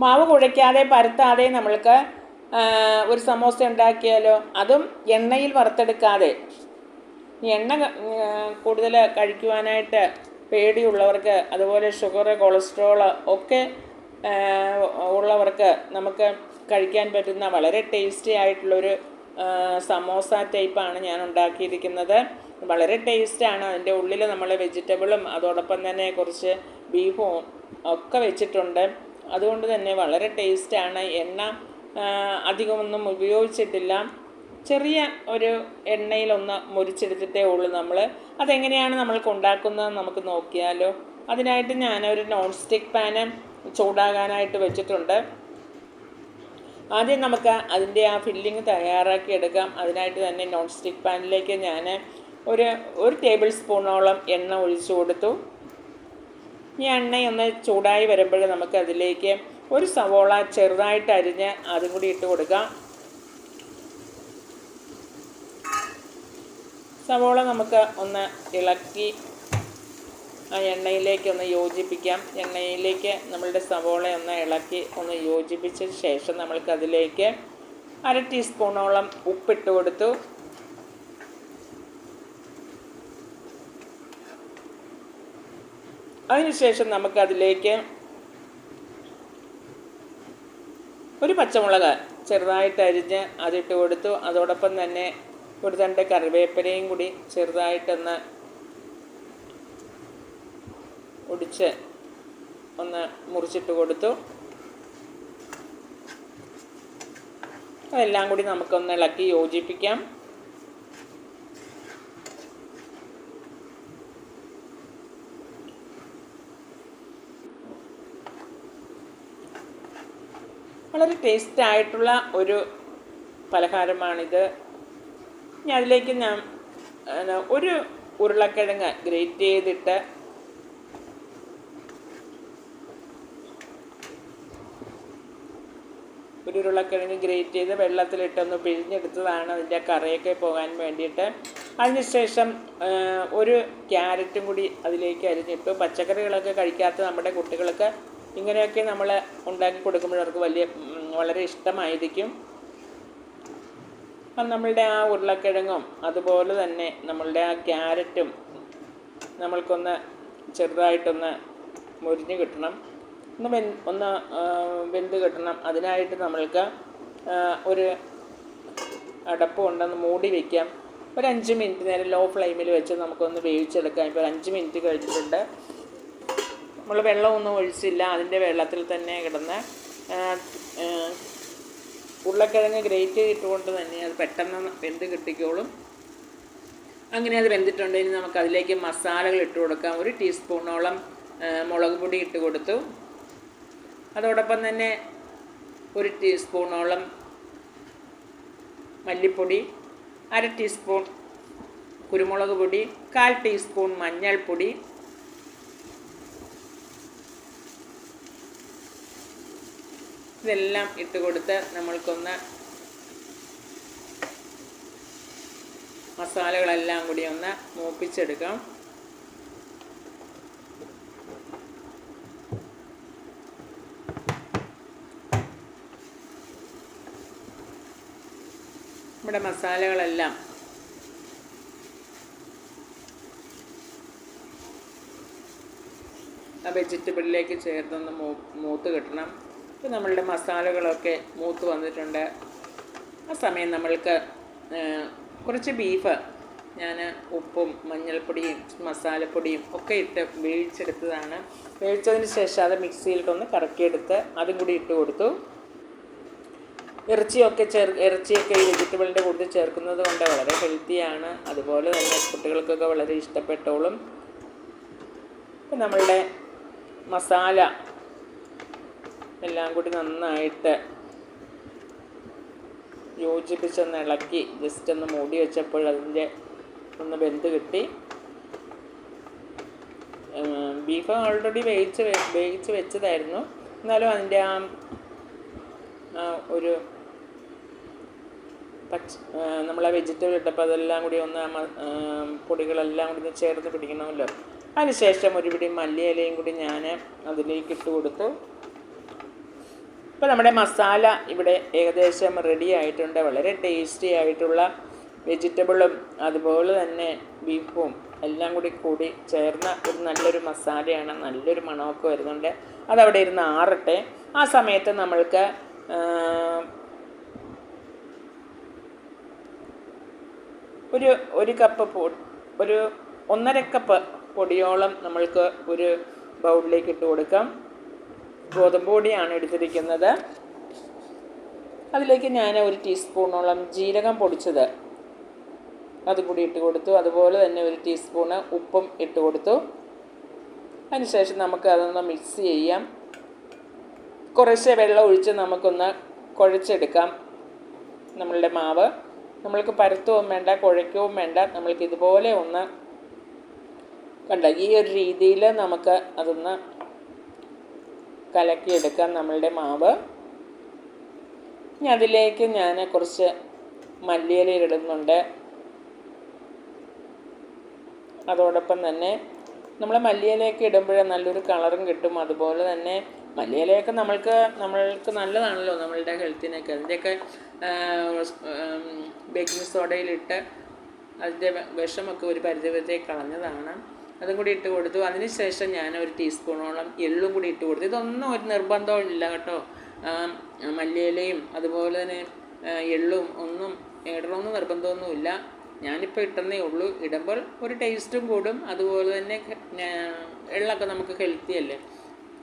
മാവ് കുഴയ്ക്കാതെ പരത്താതെ നമ്മൾക്ക് ഒരു സമോസ ഉണ്ടാക്കിയാലോ? അതും എണ്ണയിൽ വറുത്തെടുക്കാതെ. എണ്ണ കൂടുതൽ കഴിക്കുവാനായിട്ട് പേടിയുള്ളവർക്ക്, അതുപോലെ ഷുഗർ, കൊളസ്ട്രോൾ ഒക്കെ ഉള്ളവർക്ക് നമുക്ക് കഴിക്കാൻ പറ്റുന്ന വളരെ ടേസ്റ്റി ആയിട്ടുള്ളൊരു സമോസ ടൈപ്പാണ് ഞാൻ ഉണ്ടാക്കിയിരിക്കുന്നത്. വളരെ ടേസ്റ്റാണ്. അതിൻ്റെ ഉള്ളിൽ നമ്മൾ വെജിറ്റബിളും അതോടൊപ്പം തന്നെ കുറച്ച് ബീഫും ഒക്കെ വെച്ചിട്ടുണ്ട്. അതുകൊണ്ട് തന്നെ വളരെ ടേസ്റ്റാണ്. എണ്ണ അധികമൊന്നും ഉപയോഗിച്ചിട്ടില്ല. ചെറിയ ഒരു എണ്ണയിലൊന്ന് മുരിച്ചെടുത്തിട്ടേ ഉള്ളൂ നമ്മൾ. അതെങ്ങനെയാണ് നമ്മൾക്ക് ഉണ്ടാക്കുന്നത് നമുക്ക് നോക്കിയാലോ? അതിനായിട്ട് ഞാനൊരു നോൺ സ്റ്റിക്ക് പാന് ചൂടാകാനായിട്ട് വെച്ചിട്ടുണ്ട്. ആദ്യം നമുക്ക് അതിൻ്റെ ആ ഫില്ലിങ് തയ്യാറാക്കി എടുക്കാം. അതിനായിട്ട് തന്നെ നോൺ സ്റ്റിക്ക് പാനിലേക്ക് ഞാൻ ഒരു ടേബിൾ സ്പൂണോളം എണ്ണ ഒഴിച്ചു കൊടുത്തു. ഈ എണ്ണയൊന്ന് ചൂടായി വരുമ്പോൾ നമുക്ക് അതിലേക്ക് ഒരു സവോള ചെറുതായിട്ട് അരിഞ്ഞ് അതും കൂടി ഇട്ട് കൊടുക്കാം. സവോള നമുക്ക് ഒന്ന് ഇളക്കി ആ എണ്ണയിലേക്ക് ഒന്ന് യോജിപ്പിക്കാം. എണ്ണയിലേക്ക് നമ്മളുടെ സവോള ഒന്ന് ഇളക്കി ഒന്ന് യോജിപ്പിച്ച ശേഷം നമ്മൾക്കതിലേക്ക് 1/2 ടീസ്പൂണോളം ഉപ്പിട്ട് കൊടുത്തു. അതിനുശേഷം നമുക്കതിലേക്ക് ഒരു പച്ചമുളക് ചെറുതായിട്ട് അരിഞ്ഞ് അതിട്ട് കൊടുത്തു. അതോടൊപ്പം തന്നെ ഒരു തണ്ട് കറിവേപ്പിലയും കൂടി ചെറുതായിട്ടൊന്ന് ഒടിച്ച് ഒന്ന് മുറിച്ചിട്ട് കൊടുത്തു. അതെല്ലാം കൂടി നമുക്കൊന്ന് ഇളക്കി യോജിപ്പിക്കാം. വളരെ ടേസ്റ്റായിട്ടുള്ള ഒരു പലഹാരമാണിത്. ഇനി അതിലേക്ക് ഞാൻ ഒരു ഉരുളക്കിഴങ്ങ് ഗ്രേറ്റ് ചെയ്തിട്ട് വെള്ളത്തിലിട്ടൊന്ന് പിഴിഞ്ഞെടുത്തതാണ് അതിൻ്റെ കറിയൊക്കെ പോകാൻ വേണ്ടിയിട്ട്. അതിനുശേഷം ഒരു ക്യാരറ്റും കൂടി അതിലേക്ക് അരിഞ്ഞിട്ടു. പച്ചക്കറികളൊക്കെ കഴിക്കാത്ത നമ്മുടെ കുട്ടികൾക്ക് ഇങ്ങനെയൊക്കെ നമ്മൾ ഉണ്ടാക്കി കൊടുക്കുമ്പോൾ അവർക്ക് വളരെ ഇഷ്ടമായിരിക്കും. അപ്പം നമ്മളുടെ ആ ഉരുളക്കിഴങ്ങും അതുപോലെ തന്നെ നമ്മളുടെ ആ ക്യാരറ്റും നമ്മൾക്കൊന്ന് ചെറുതായിട്ടൊന്ന് മൊരിഞ്ഞ് കിട്ടണം, ഒന്ന് വെന്ത് കിട്ടണം. അതിനായിട്ട് നമ്മൾക്ക് ഒരു അടപ്പ് കൊണ്ടൊന്ന് മൂടി വയ്ക്കാം. ഒരു 5 മിനിറ്റ് നേരം ലോ ഫ്ലെയിമിൽ വെച്ച് നമുക്കൊന്ന് വേവിച്ചെടുക്കാം. ഇപ്പോൾ 5 മിനിറ്റ് കഴിഞ്ഞിട്ടുണ്ട്. നമ്മൾ വെള്ളമൊന്നും ഒഴിച്ചില്ല, അതിൻ്റെ വെള്ളത്തിൽ തന്നെ കിടന്ന് ഉരുളക്കിഴങ്ങ് ഗ്രേറ്റ് ചെയ്തിട്ടുകൊണ്ട് തന്നെ അത് പെട്ടെന്ന് വെന്ത് കിട്ടിക്കോളും. അങ്ങനെ അത് വെന്തിട്ടുണ്ട്. ഇനി നമുക്കതിലേക്ക് മസാലകൾ ഇട്ട് കൊടുക്കാം. 1 ടീസ്പൂണോളം മുളക് പൊടി ഇട്ട് കൊടുത്തു. അതോടൊപ്പം തന്നെ 1 ടീസ്പൂണോളം മല്ലിപ്പൊടി, 1/2 ടീസ്പൂൺ കുരുമുളക് പൊടി, 1/4 ടീസ്പൂൺ മഞ്ഞൾപ്പൊടി, ഇതെല്ലാം ഇട്ട് കൊടുത്ത് നമ്മൾക്കൊന്ന് മസാലകളെല്ലാം കൂടി ഒന്ന് മൂപ്പിച്ചെടുക്കാം. നമ്മുടെ മസാലകളെല്ലാം ആ വെജിറ്റബിളിലേക്ക് ചേർത്തൊന്ന് മൂത്ത് കിട്ടണം. ഇപ്പോൾ നമ്മളുടെ മസാലകളൊക്കെ മൂത്ത് വന്നിട്ടുണ്ട്. ആ സമയം നമ്മൾക്ക് കുറച്ച് ബീഫ് ഞാൻ ഉപ്പും മഞ്ഞൾപ്പൊടിയും മസാലപ്പൊടിയും ഒക്കെ ഇട്ട് വേവിച്ചെടുത്തതാണ്. വേവിച്ചതിന് ശേഷം അത് മിക്സിയിലിട്ടൊന്ന് കറക്കിയെടുത്ത് അതും കൂടി ഇട്ട് കൊടുത്തു. ഇറച്ചിയൊക്കെ ഈ വെജിറ്റബിളിൻ്റെ കൂട്ടത്തിൽ ചേർക്കുന്നത് കൊണ്ട് വളരെ ഹെൽത്തിയാണ്. അതുപോലെ തന്നെ കുട്ടികൾക്കൊക്കെ വളരെ ഇഷ്ടപ്പെട്ടോളും. ഇപ്പം നമ്മളുടെ മസാല എല്ലാം കൂടി നന്നായിട്ട് യോജിപ്പിച്ചൊന്ന് ഇളക്കി ജസ്റ്റ് ഒന്ന് മൂടി വെച്ചപ്പോൾ അതിൻ്റെ ഒന്ന് വെന്ത് കിട്ടി. ബീഫ് ഓൾറെഡി വേവിച്ച് വെച്ചതായിരുന്നു. എന്നാലും അതിൻ്റെ ഒരു നമ്മളെ വെജിറ്റബിൾ ഇട്ടപ്പോൾ അതെല്ലാം കൂടി ഒന്ന് പൊടികളെല്ലാം കൂടി ചേർന്ന് പിടിക്കണമല്ലോ. അതിനുശേഷം ഒരു പിടി മല്ലിയിലയും കൂടി ഞാൻ അതിലേക്ക് ഇട്ട് കൊടുത്തു. ഇപ്പോൾ നമ്മുടെ മസാല ഇവിടെ ഏകദേശം റെഡി ആയിട്ടുണ്ട്. വളരെ ടേസ്റ്റി ആയിട്ടുള്ള വെജിറ്റബിളും അതുപോലെ തന്നെ ബീഫും എല്ലാം കൂടി ചേർന്ന ഒരു നല്ലൊരു മസാലയാണ്. നല്ലൊരു മണമൊക്കെ വരുന്നുണ്ട്. അതവിടെ ഇരുന്ന് ആറട്ടെ. ആ സമയത്ത് നമ്മൾക്ക് ഒരു കപ്പ് ഒരു 1.5 കപ്പ് പൊടിയോളം നമ്മൾക്ക് ഒരു ബൗളിലേക്ക് ഇട്ട് കൊടുക്കാം. ഗോതമ്പ് പൊടിയാണ് എടുത്തിരിക്കുന്നത്. അതിലേക്ക് ഞാൻ 1 ടീസ്പൂണോളം ജീരകം പൊടിച്ചത് അതും കൂടി ഇട്ട് കൊടുത്തു. അതുപോലെ തന്നെ 1 ടീസ്പൂണ് ഉപ്പും ഇട്ട് കൊടുത്തു. അതിനുശേഷം നമുക്ക് അതൊന്ന് മിക്സ് ചെയ്യാം. കുറച്ച് വെള്ളം ഒഴിച്ച് നമുക്കൊന്ന് കുഴച്ചെടുക്കാം. നമ്മളുടെ മാവ് നമ്മൾക്ക് പരത്തുകയും വേണ്ട, കുഴയ്ക്കുകയും വേണ്ട. നമ്മൾക്ക് ഇതുപോലെ ഒന്ന് കണ്ട ഈ ഒരു രീതിയിൽ നമുക്ക് അതൊന്ന് കലക്കിയെടുക്കാം നമ്മളുടെ മാവ്. ഇനി അതിലേക്ക് ഞാൻ കുറച്ച് മല്ലിയില ഇടുന്നുണ്ട്. അതോടൊപ്പം തന്നെ നമ്മൾ മല്ലിയിലയൊക്കെ ഇടുമ്പോൾ നല്ലൊരു കളറും കിട്ടും. അതുപോലെ തന്നെ മല്ലിയിലയൊക്കെ നമ്മൾക്ക് നല്ലതാണല്ലോ നമ്മളുടെ ഹെൽത്തിനൊക്കെ. അതിൻ്റെയൊക്കെ ബേക്കിംഗ് സോഡയിലിട്ട് അതിൻ്റെ വിഷമൊക്കെ ഒരു പരിധിവരത്തേക്ക് കളഞ്ഞതാണ്. അതും കൂടി ഇട്ട് കൊടുത്തു. അതിനുശേഷം ഞാൻ 1 ടീസ്പൂണോളം എള്ളും കൂടി ഇട്ട് കൊടുത്തു. ഇതൊന്നും ഒരു നിർബന്ധമില്ല കേട്ടോ. മല്ലിയിലയും അതുപോലെ തന്നെ എള്ളും ഒന്നും ഇടണമെന്ന് നിർബന്ധമൊന്നുമില്ല. ഞാനിപ്പോൾ ഇട്ടെന്നേ ഉള്ളൂ. ഇടുമ്പോൾ ഒരു ടേസ്റ്റും കൂടും. അതുപോലെ തന്നെ എള്ളൊക്കെ നമുക്ക് ഹെൽത്തി അല്ലേ,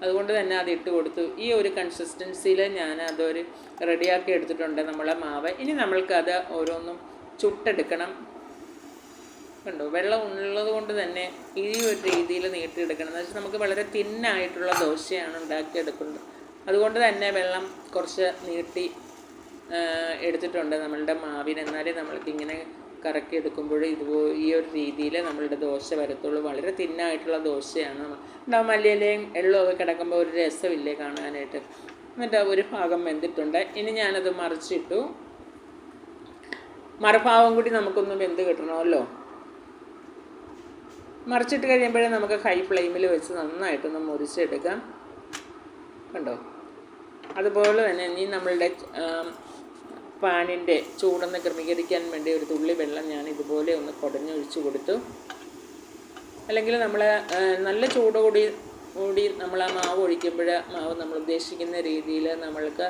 അതുകൊണ്ട് തന്നെ അത് ഇട്ട് കൊടുത്തു. ഈ ഒരു കൺസിസ്റ്റൻസിയിൽ ഞാൻ അതൊരു റെഡിയാക്കി എടുത്തിട്ടുണ്ട് നമ്മളെ മാവ്. ഇനി നമ്മൾക്കത് ഓരോന്നും ചുട്ടെടുക്കണം. കണ്ടോ, വെള്ളം ഉള്ളത് കൊണ്ട് തന്നെ ഈ ഒരു രീതിയിൽ നീട്ടിയെടുക്കണം. എന്ന് വെച്ചാൽ നമുക്ക് വളരെ തിന്നായിട്ടുള്ള ദോശയാണ് ഉണ്ടാക്കിയെടുക്കുന്നത്. അതുകൊണ്ട് തന്നെ വെള്ളം കുറച്ച് നീട്ടി എടുത്തിട്ടുണ്ട് നമ്മളുടെ മാവിന്. എന്നാലേ നമ്മൾക്കിങ്ങനെ കറക്കിയെടുക്കുമ്പോൾ ഈ ഒരു രീതിയിൽ നമ്മളുടെ ദോശ വരത്തുള്ളൂ. വളരെ തിന്നായിട്ടുള്ള ദോശയാണ്. മല്ലിയിലയും എള്ളും ഒക്കെ കിടക്കുമ്പോൾ ഒരു രസമില്ലേ കാണാനായിട്ട്. എന്നിട്ട് ഒരു ഭാഗം വെന്തിട്ടുണ്ട്. ഇനി ഞാനത് മറിച്ചിട്ടു. മറുഭാഗം കൂടി നമുക്കൊന്ന് വെന്ത് കിട്ടണമല്ലോ. മറിച്ചിട്ട് കഴിയുമ്പോഴേ നമുക്ക് ഹൈ ഫ്ലെയിമിൽ വെച്ച് നന്നായിട്ടൊന്ന് മുറിച്ചെടുക്കാം. കണ്ടോ, അതുപോലെ തന്നെ ഇനി നമ്മളുടെ പാനിൻ്റെ ചൂടൊന്ന് ക്രമീകരിക്കാൻ വേണ്ടി ഒരു തുള്ളി വെള്ളം ഞാൻ ഇതുപോലെ ഒന്ന് കുടഞ്ഞൊഴിച്ച് കൊടുത്തു. അല്ലെങ്കിൽ നമ്മൾ നല്ല ചൂട് കൂടി നമ്മൾ ആ മാവ് ഒഴിക്കുമ്പോൾ മാവ് നമ്മൾ ഉദ്ദേശിക്കുന്ന രീതിയിൽ നമ്മൾക്ക്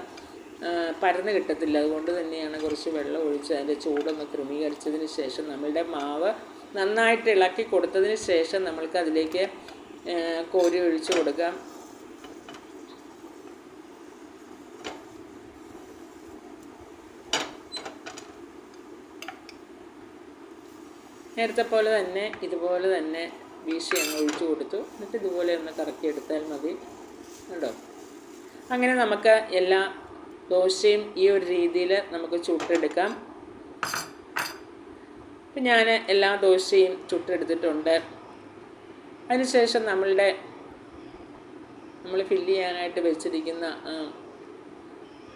പരന്ന് കിട്ടത്തില്ല. അതുകൊണ്ട് തന്നെയാണ് കുറച്ച് വെള്ളം ഒഴിച്ച് അതിൻ്റെ ചൂടൊന്ന് ക്രമീകരിച്ചതിന് ശേഷം നമ്മളുടെ മാവ് നന്നായിട്ട് ഇളക്കി കൊടുത്തതിന് ശേഷം നമ്മൾക്ക് അതിലേക്ക് കോരി ഒഴിച്ച് കൊടുക്കാം. നേരത്തെ പോലെ തന്നെ ഇതുപോലെ തന്നെ വീശി അങ്ങ് ഒഴിച്ചു കൊടുത്തു. എന്നിട്ട് ഇതുപോലെ ഒന്ന് കറക്കിയെടുത്താൽ മതി. കണ്ടോ, അങ്ങനെ നമുക്ക് എല്ലാ ദോശയും ഈ ഒരു രീതിയിൽ നമുക്ക് ചുട്ടെടുക്കാം. ഇപ്പം ഞാൻ എല്ലാ ദോശയും ചുട്ടെടുത്തിട്ടുണ്ട്. അതിനുശേഷം നമ്മൾ ഫില്ല് ചെയ്യാനായിട്ട് വെച്ചിരിക്കുന്ന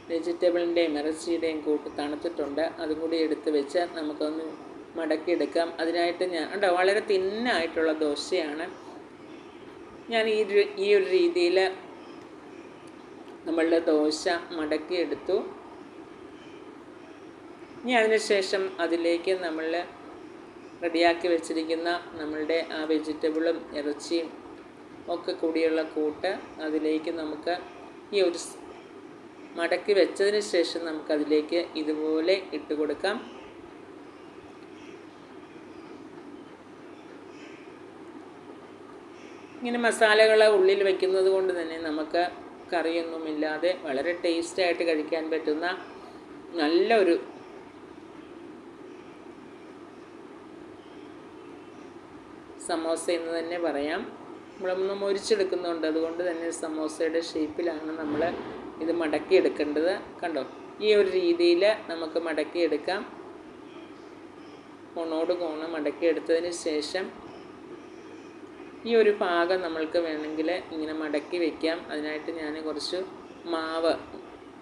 വെജിറ്റബിളിൻ്റെയും ഇറച്ചിയുടെയും കൂട്ട് തണുത്തിട്ടുണ്ട്. അതും കൂടി എടുത്ത് വെച്ച് നമുക്കൊന്ന് മടക്കിയെടുക്കാം. അതിനായിട്ട് ഞാൻ വളരെ തിന്നായിട്ടുള്ള ദോശയാണ്. ഞാൻ ഈ ഒരു രീതിയിൽ നമ്മളുടെ ദോശ മടക്കിയെടുത്തു. ഇനി അതിനുശേഷം അതിലേക്ക് നമ്മൾ റെഡിയാക്കി വെച്ചിരിക്കുന്ന നമ്മളുടെ ആ വെജിറ്റബിളും ഇറച്ചിയും ഒക്കെ കൂടിയുള്ള കൂട്ട് അതിലേക്ക് നമുക്ക് ഈ ഒരു മടക്കി വെച്ചതിന് ശേഷം നമുക്കതിലേക്ക് ഇതുപോലെ ഇട്ട് കൊടുക്കാം. ഇങ്ങനെ മസാലകൾ ഉള്ളിൽ വയ്ക്കുന്നത് കൊണ്ട് തന്നെ നമുക്ക് കറിയൊന്നുമില്ലാതെ വളരെ ടേസ്റ്റായിട്ട് കഴിക്കാൻ പറ്റുന്ന നല്ലൊരു സമോസ എന്ന് തന്നെ പറയാം. നമ്മളൊന്ന് മൊരിച്ചെടുക്കുന്നുണ്ട്. അതുകൊണ്ട് തന്നെ സമോസയുടെ ഷേപ്പിലാണ് നമ്മൾ ഇത് മടക്കിയെടുക്കേണ്ടത്. കണ്ടോ, ഈ ഒരു രീതിയിൽ നമുക്ക് മടക്കിയെടുക്കാം. കോണോട് കോണ് മടക്കിയെടുത്തതിന് ശേഷം ഈ ഒരു ഭാഗം നമ്മൾക്ക് വേണമെങ്കിൽ ഇങ്ങനെ മടക്കി വയ്ക്കാം. അതിനായിട്ട് ഞാൻ കുറച്ച് മാവ്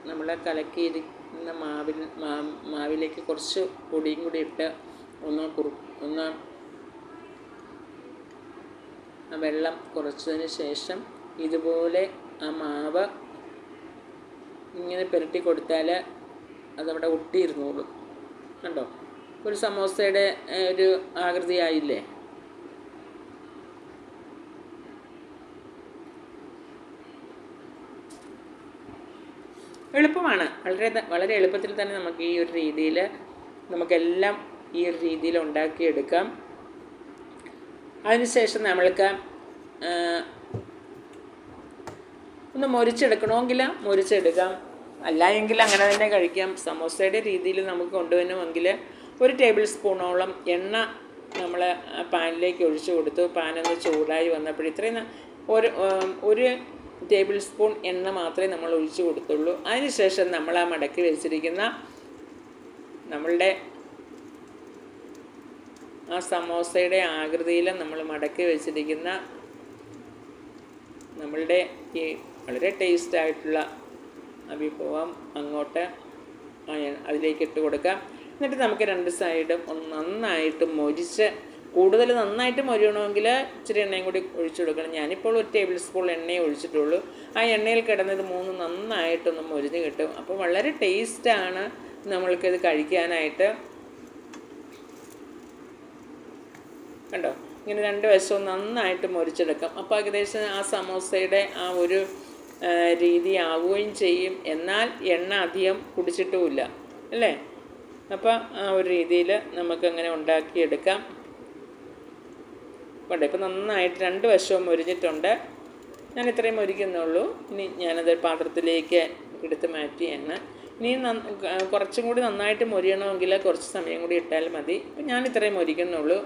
നമ്മൾ കലക്കിയിരിക്കുന്ന മാവിലേക്ക് കുറച്ച് പൊടിയും കൂടി ഇട്ട് ഒന്ന് വെള്ളം കുറച്ചതിന് ശേഷം ഇതുപോലെ ആ മാവ് ഇങ്ങനെ പുരട്ടി കൊടുത്താൽ അതവിടെ ഒട്ടിയിരുന്നോളും. കണ്ടോ, ഒരു സമോസയുടെ ഒരു ആകൃതിയായില്ലേ. എളുപ്പമാണ്, വളരെ എളുപ്പത്തിൽ തന്നെ നമുക്ക് ഈ ഒരു രീതിയിൽ നമുക്കെല്ലാം ഈ ഒരു രീതിയിൽ ഉണ്ടാക്കിയെടുക്കാം. അതിനുശേഷം നമ്മൾക്ക് ഒന്ന് മൊരിച്ചെടുക്കണമെങ്കിൽ മൊരിച്ചെടുക്കാം, അല്ല എങ്കിൽ അങ്ങനെ തന്നെ കഴിക്കാം. സമോസയുടെ രീതിയിൽ നമുക്ക് കൊണ്ടുവരണമെങ്കിൽ 1 ടേബിൾ സ്പൂണോളം എണ്ണ നമ്മൾ പാനിലേക്ക് ഒഴിച്ചു കൊടുത്തു. പാനൊന്ന് ചൂടായി വന്നപ്പോൾ ഇത്രയും ഒരു ടേബിൾ സ്പൂൺ എണ്ണ മാത്രമേ നമ്മൾ ഒഴിച്ചു കൊടുത്തുള്ളൂ. അതിനുശേഷം നമ്മൾ ആ മടക്കി വെച്ചിരിക്കുന്ന നമ്മളുടെ ആ സമോസയുടെ ആകൃതിയിൽ നമ്മൾ മടക്കി വെച്ചിരിക്കുന്ന നമ്മളുടെ ഈ വളരെ ടേസ്റ്റായിട്ടുള്ള വിഭവം അങ്ങോട്ട് അതിലേക്ക് ഇട്ട് കൊടുക്കാം. എന്നിട്ട് നമുക്ക് 2 സൈഡും ഒന്ന് നന്നായിട്ട് മൊരിച്ച്, കൂടുതൽ നന്നായിട്ട് മൊരിയണമെങ്കിൽ ഇച്ചിരി എണ്ണയും കൂടി ഒഴിച്ചു കൊടുക്കണം. ഞാനിപ്പോൾ 1 ടേബിൾ സ്പൂൺ എണ്ണയെ ഒഴിച്ചിട്ടുള്ളൂ. ആ എണ്ണയിൽ കിടന്നത് 3 നന്നായിട്ടൊന്ന് മൊരിഞ്ഞ് കിട്ടും. അപ്പോൾ വളരെ ടേസ്റ്റാണ് നമ്മൾക്കിത് കഴിക്കാനായിട്ട്. കണ്ടോ, ഇങ്ങനെ 2 വശവും നന്നായിട്ട് മൊരിച്ചെടുക്കാം. അപ്പോൾ ഏകദേശം ആ സമോസയുടെ ആ ഒരു രീതി ആവുകയും ചെയ്യും, എന്നാൽ എണ്ണ അധികം കുടിച്ചിട്ടുമില്ല അല്ലേ. അപ്പോൾ ആ ഒരു രീതിയിൽ നമുക്കങ്ങനെ ഉണ്ടാക്കിയെടുക്കാം. കണ്ടോ, ഇപ്പോൾ നന്നായിട്ട് 2 വശവും മൊരിഞ്ഞിട്ടുണ്ട്. ഞാൻ ഇത്രയും മൊരിക്കുന്നുള്ളൂ. ഇനി ഞാനത് പാത്രത്തിലേക്ക് എടുത്ത് മാറ്റിയാണ്. ഇനി കുറച്ചും കൂടി നന്നായിട്ട് മൊരിയണമെങ്കിൽ കുറച്ച് സമയം കൂടി ഇട്ടാൽ മതി. അപ്പോൾ ഞാൻ ഇത്രയും മൊരിക്കുന്നുള്ളൂ.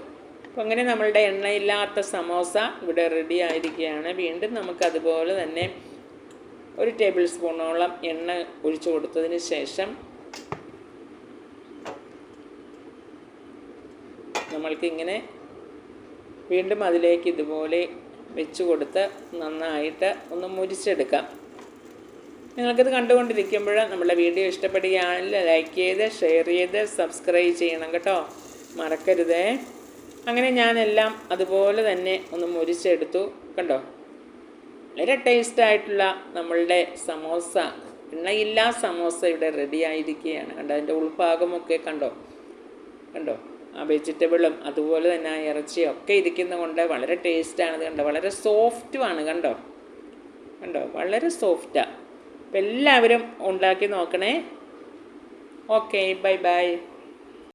അപ്പോൾ അങ്ങനെ നമ്മളുടെ എണ്ണയില്ലാത്ത സമോസ ഇവിടെ റെഡി ആയിരിക്കുകയാണ്. വീണ്ടും നമുക്കതുപോലെ തന്നെ 1 ടേബിൾ സ്പൂണോളം എണ്ണ ഒഴിച്ചു കൊടുത്തതിന് ശേഷം നമ്മൾക്കിങ്ങനെ വീണ്ടും അതിലേക്ക് ഇതുപോലെ വെച്ച് കൊടുത്ത് നന്നായിട്ട് ഒന്ന് മുരിച്ചെടുക്കാം. നിങ്ങൾക്കിത് കണ്ടുകൊണ്ടിരിക്കുമ്പോൾ നമ്മുടെ വീഡിയോ ഇഷ്ടപ്പെടുകയാണെങ്കിൽ ലൈക്ക് ചെയ്ത് ഷെയർ ചെയ്ത് സബ്സ്ക്രൈബ് ചെയ്യണം കേട്ടോ, മറക്കരുതേ. അങ്ങനെ ഞാനെല്ലാം അതുപോലെ തന്നെ ഒന്ന് മുരിച്ചെടുത്തു. കണ്ടോ, വളരെ ടേസ്റ്റായിട്ടുള്ള നമ്മളുടെ സമോസ, എണ്ണയില്ലാ സമോസ ഇവിടെ റെഡി ആയിരിക്കുകയാണ്. കണ്ടോ, അതിൻ്റെ ഉൾഭാഗമൊക്കെ കണ്ടോ, ആ വെജിറ്റബിളും അതുപോലെ തന്നെ ആ ഇറച്ചിയും ഒക്കെ ഇരിക്കുന്നതുകൊണ്ട് വളരെ ടേസ്റ്റാണ്. കണ്ടോ, വളരെ സോഫ്റ്റുമാണ്. കണ്ടോ, വളരെ സോഫ്റ്റാണ്. അപ്പോൾ എല്ലാവരും ഉണ്ടാക്കി നോക്കണേ. Okay, bye bye.